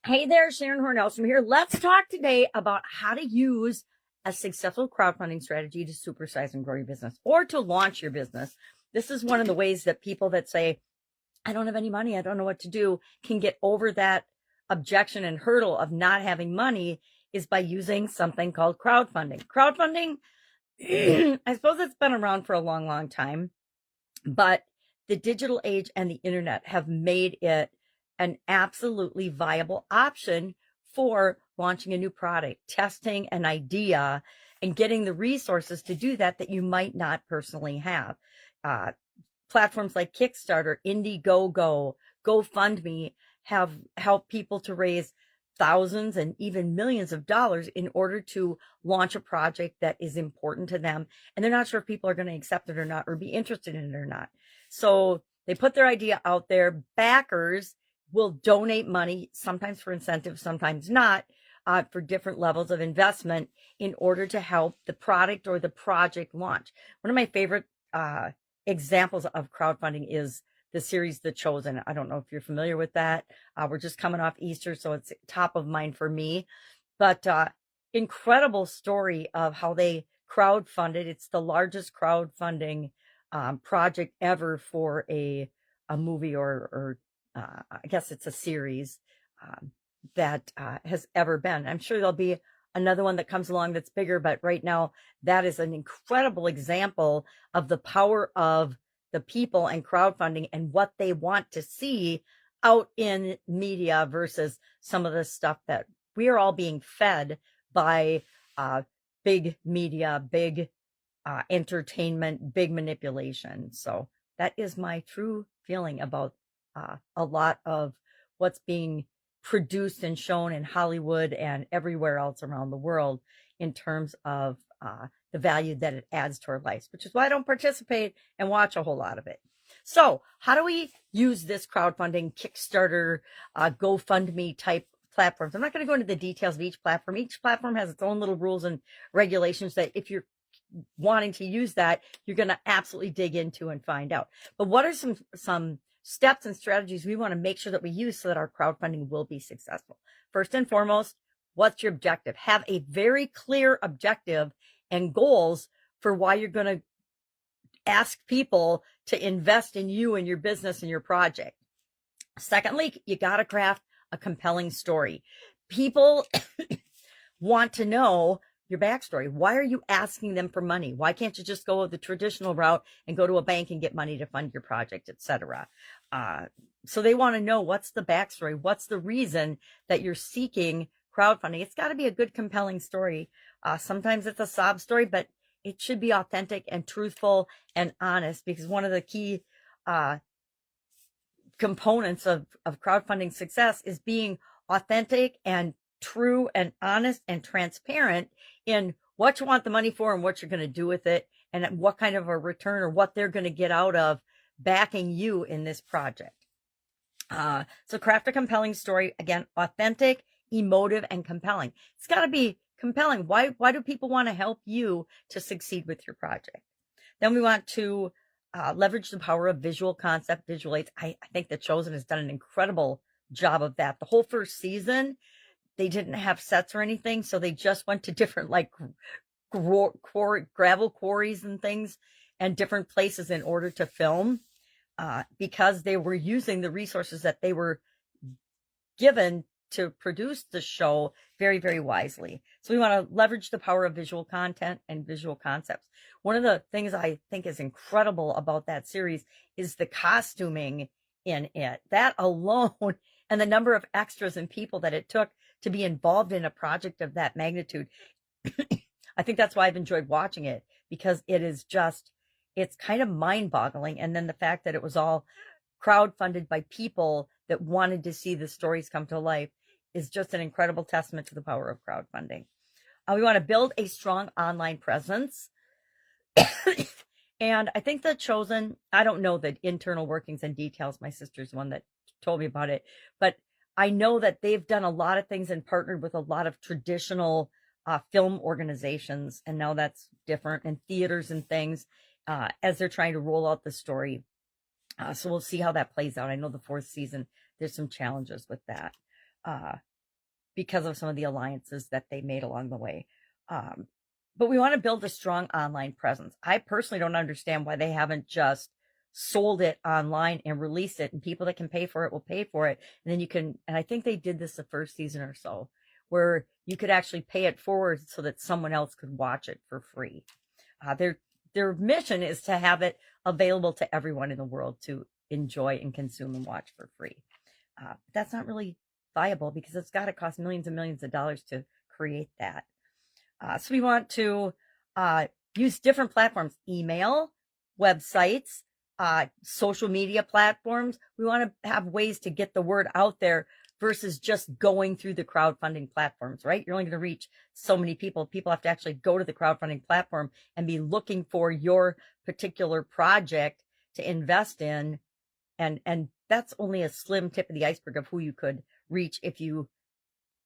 Hey there, Sharon Horne-Ellstrom here. Let's talk today about how to use a successful crowdfunding strategy to supersize and grow your business or to launch your business. This is one of the ways that people that say, I don't have any money, I don't know what to do, can get over that objection and hurdle of not having money is by using something called crowdfunding. Crowdfunding, I suppose it's been around for a long, long time, but the digital age and the internet have made it an absolutely viable option for launching a new product, testing an idea, and getting the resources to do that you might not personally have. Platforms like Kickstarter, Indiegogo, GoFundMe have helped people to raise thousands and even millions of dollars in order to launch a project that is important to them. And they're not sure if people are going to accept it or not, or be interested in it or not. So they put their idea out there. Backers will donate money, sometimes for incentives, sometimes not, for different levels of investment in order to help the product or the project launch. One of my favorite examples of crowdfunding is the series The Chosen. I don't know if you're familiar with that. We're just coming off Easter, so it's top of mind for me. But incredible story of how they crowdfunded. It's the largest crowdfunding project ever for a movie or I guess it's a series that has ever been. I'm sure there'll be another one that comes along that's bigger, but right now that is an incredible example of the power of the people and crowdfunding and what they want to see out in media versus some of the stuff that we are all being fed by big media, big entertainment, big manipulation. So that is my true feeling about a lot of what's being produced and shown in Hollywood and everywhere else around the world in terms of the value that it adds to our lives, which is why I don't participate and watch a whole lot of it. So how do we use this crowdfunding, Kickstarter, GoFundMe type platforms? I'm not going to go into the details of each platform. Each platform has its own little rules and regulations that if you're wanting to use that, you're going to absolutely dig into and find out. But what are some steps and strategies we want to make sure that we use so that our crowdfunding will be successful? First and foremost, what's your objective? Have a very clear objective and goals for why you're going to ask people to invest in you and your business and your project. Secondly, you got to craft a compelling story. People want to know your backstory. Why are you asking them for money? Why can't you just go the traditional route and go to a bank and get money to fund your project, etc.? So they want to know what's the backstory, what's the reason that you're seeking crowdfunding. It's got to be a good, compelling story. Sometimes it's a sob story, but it should be authentic and truthful and honest, because one of the key components of crowdfunding success is being authentic and true and honest and transparent in what you want the money for and what you're going to do with it and what kind of a return or what they're going to get out of backing you in this project. So craft a compelling story. Again, authentic, emotive, and compelling. It's got to be compelling. Why do people want to help you to succeed with your project? Then we want to leverage the power of visual concept, visual aids. I think The Chosen has done an incredible job of that. The whole first season, they didn't have sets or anything, so they just went to different like gravel quarries and things and different places in order to film, because they were using the resources that they were given to produce the show very, very wisely. So we want to leverage the power of visual content and visual concepts. One of the things I think is incredible about that series is the costuming in it. That alone and the number of extras and people that it took to be involved in a project of that magnitude. I think that's why I've enjoyed watching it, because it is just, it's kind of mind-boggling. And then the fact that it was all crowdfunded by people that wanted to see the stories come to life is just an incredible testament to the power of crowdfunding. We want to build a strong online presence. And I think The Chosen, I don't know the internal workings and details. My sister's the one that told me about it, but I know that they've done a lot of things and partnered with a lot of traditional film organizations, and now that's different, and theaters and things, as they're trying to roll out the story. So we'll see how that plays out. I know the fourth season, there's some challenges with that. because of some of the alliances that they made along the way. But we want to build a strong online presence. I personally don't understand why they haven't just sold it online and released it, and people that can pay for it will pay for it. And then you can, and I think they did this the first season or so, where you could actually pay it forward so that someone else could watch it for free. Their mission is to have it available to everyone in the world to enjoy and consume and watch for free. That's not really viable because it's got to cost millions and millions of dollars to create that. So we want to use different platforms, email, websites, social media platforms. We want to have ways to get the word out there versus just going through the crowdfunding platforms, right? You're only going to reach so many people. People have to actually go to the crowdfunding platform and be looking for your particular project to invest in. And that's only a slim tip of the iceberg of who you could reach if you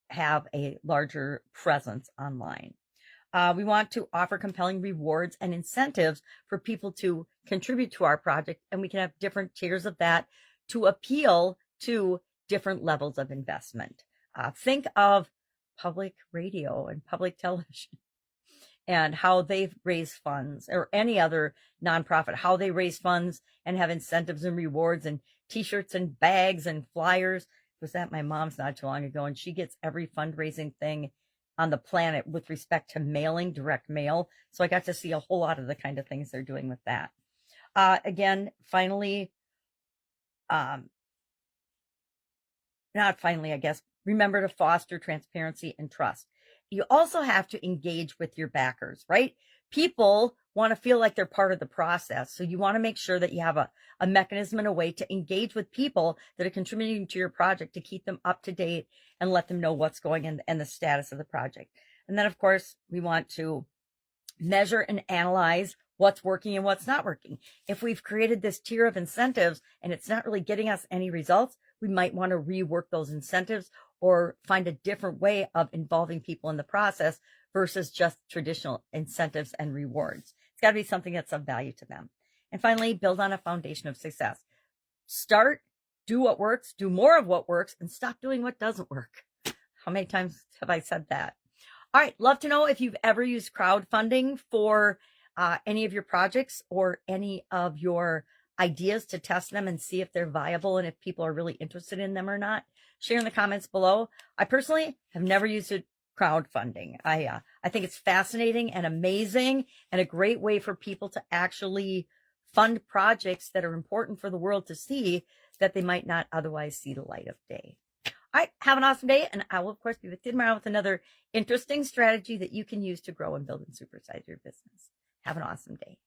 have a larger presence online. We want to offer compelling rewards and incentives for people to contribute to our project, and we can have different tiers of that to appeal to different levels of investment. Think of public radio and public television and how they've raised funds, or any other nonprofit, how they raise funds and have incentives and rewards and t-shirts and bags and flyers. I was at my mom's not too long ago, and she gets every fundraising thing on the planet with respect to mailing, direct mail. So I got to see a whole lot of the kind of things they're doing with that. Again, finally, not finally, I guess, remember to foster transparency and trust. You also have to engage with your backers, right? People want to feel like they're part of the process. So you want to make sure that you have a mechanism and a way to engage with people that are contributing to your project to keep them up to date and let them know what's going on and the status of the project. And then, of course, we want to measure and analyze what's working and what's not working. If we've created this tier of incentives and it's not really getting us any results, we might want to rework those incentives or find a different way of involving people in the process versus just traditional incentives and rewards. It's got to be something that's of value to them. And finally, build on a foundation of success. Start, do what works, do more of what works, and stop doing what doesn't work. How many times have I said that? All right, love to know if you've ever used crowdfunding for any of your projects or any of your ideas to test them and see if they're viable and if people are really interested in them or not. Share in the comments below. I personally have never used crowdfunding. I think it's fascinating and amazing and a great way for people to actually fund projects that are important for the world to see that they might not otherwise see the light of day. All right, have an awesome day, and I will, of course, be with you tomorrow with another interesting strategy that you can use to grow and build and supersize your business. Have an awesome day.